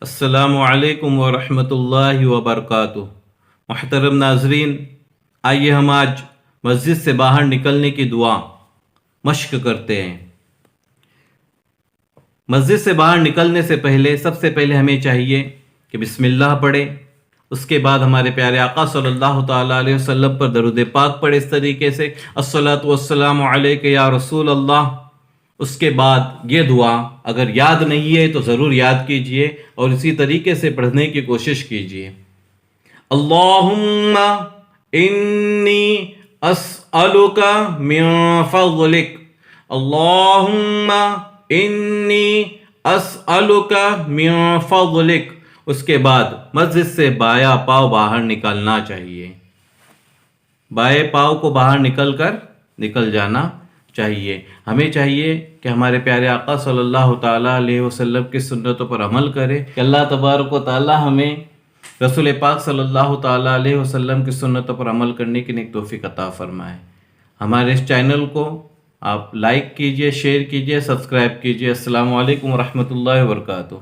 السلام علیکم ورحمۃ اللہ وبرکاتہ۔ محترم ناظرین، آئیے ہم آج مسجد سے باہر نکلنے کی دعا مشق کرتے ہیں۔ مسجد سے باہر نکلنے سے پہلے سب سے پہلے ہمیں چاہیے کہ بسم اللہ پڑھیں، اس کے بعد ہمارے پیارے آقا صلی اللہ تعالیٰ علیہ وسلم پر درود پاک پڑھے اس طریقے سے الصلاۃ والسلام علیک یا رسول اللہ۔ اس کے بعد یہ دعا اگر یاد نہیں ہے تو ضرور یاد کیجئے اور اسی طریقے سے پڑھنے کی کوشش کیجئے۔ اللہم انی اسألک من فضلک، اللہم انی اسألک من فضلک۔ اس کے بعد مسجد سے بایاں پاؤں باہر نکالنا چاہیے، بائیں پاؤں کو باہر نکل جانا چاہیے۔ ہمیں چاہیے کہ ہمارے پیارے آقا صلی اللہ تعالیٰ علیہ وسلم کی سنتوں پر عمل کرے کہ اللہ تبارک و تعالیٰ ہمیں رسول پاک صلی اللہ تعالیٰ علیہ وسلم کی سنتوں پر عمل کرنے کی نیک توفیق عطا فرمائے۔ ہمارے اس چینل کو آپ لائک کیجئے، شیئر کیجئے، سبسکرائب کیجئے۔ السلام علیکم ورحمۃ اللہ وبرکاتہ۔